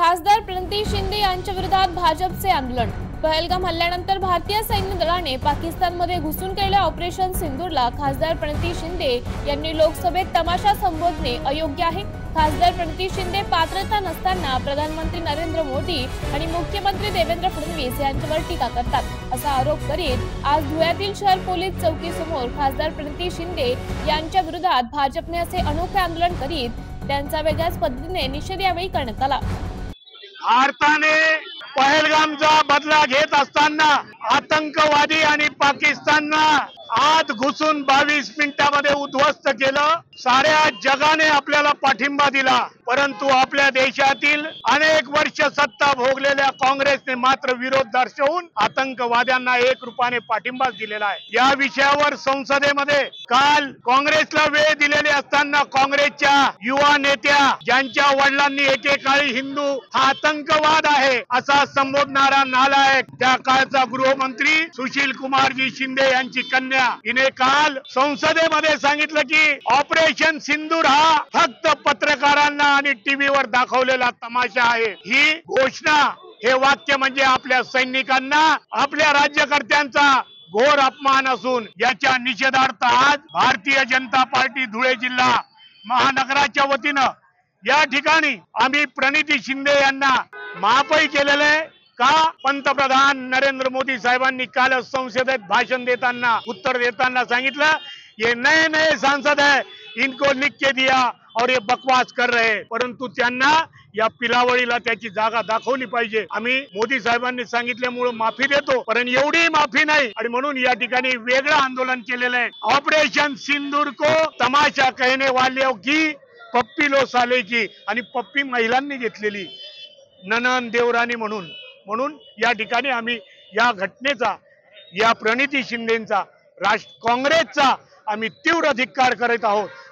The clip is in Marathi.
खासदार प्रणिती शिंदे यांच्या विरोधात भाजपचे आंदोलन। पहलगाम हल्ल्यानंतर भारतीय सैन्य दलाने पाकिस्तानमध्ये घुसून केलेल्या ऑपरेशन सिंदूरला खासदार प्रणिती शिंदे यांनी लोकसभेत तमाशा संबोधणे अयोग्य आहे। खासदार प्रणिती शिंदे पात्रता नसताना प्रधानमंत्री नरेंद्र मोदी आणि मुख्यमंत्री देवेंद्र फडणवीस यांच्यावर टीका करतात असा आरोप करीत आज धुळ्यातील शहर पोलीस चौकी समोर खासदार प्रणिती शिंदे यांच्या विरोधात भाजपने असे अनोखे आंदोलन करीत त्यांचा वेगळ्याच पद्धतीने निषेध यावेळी करण्यात आला। भारताने पहलगामचा बदला घेत असताना आतंकवादी आणि पाकिस्ताननं आत घुसून 22 मिनिटांमध्ये उद्ध्वस्त केलं। साऱ्या जगाने आपल्याला पाठिंबा दिला, परंतु आपल्या देशातील अनेक वर्ष सत्ता भोगलेल्या काँग्रेसने मात्र विरोध दर्शवून आतंकवाद्यांना एक रूपाने पाठिंबा दिलेला आहे। या विषयावर संसदेमध्ये काल काँग्रेसला वेळ दिलेली असताना काँग्रेसच्या युवा नेत्या ज्यांच्या वडिलांनी एकेकाळी हिंदू हा आतंकवाद आहे असा संबोधणारा नालायक त्या काळचा गृहमंत्री सुशील कुमारजी शिंदे यांची कन्या हिने काल संसदेमध्ये सांगितलं की ऑपरेशन सिंदूर हा फक्त पत्रकारांना आणि टीव्हीवर दाखवलेला तमाशा आहे। ही घोषणा, हे वाक्य म्हणजे आपल्या सैनिकांना, आपल्या राज्यकर्त्यांचा घोर अपमान असून याच्या निषेधार्थ आज भारतीय जनता पार्टी धुळे जिल्हा महानगराच्या वतीनं या ठिकाणी आम्ही प्रणिती शिंदे यांना माफही केलेलं आहे। का पंतप्रधान नरेंद्र मोदी साहेबांनी काल संसदेत भाषण देताना उत्तर देताना सांगितलं, ये नए नए सांसद है, इनको लिख के दिया और ये बकवास कर रहे, परंतु त्यांना या पिलावळीला त्याची जागा दाखवली पाहिजे। आम्ही मोदी साहेबांनी सांगितल्यामुळे माफी देतो, पण एवढी माफी नाही आणि म्हणून या ठिकाणी वेगळं आंदोलन केलेलं आहे। ऑपरेशन सिंदूर को तमाशा कहने वालों की पप्पी लो साले की, आणि पप्पी महिलांनी घेतलेली ननन देवरानी म्हणून या ठिकाणी आम्ही या घटनेचा, या प्रणिती शिंदेचा, काँग्रेसचा आम्ही तीव्र धिक्कार करत आहोत।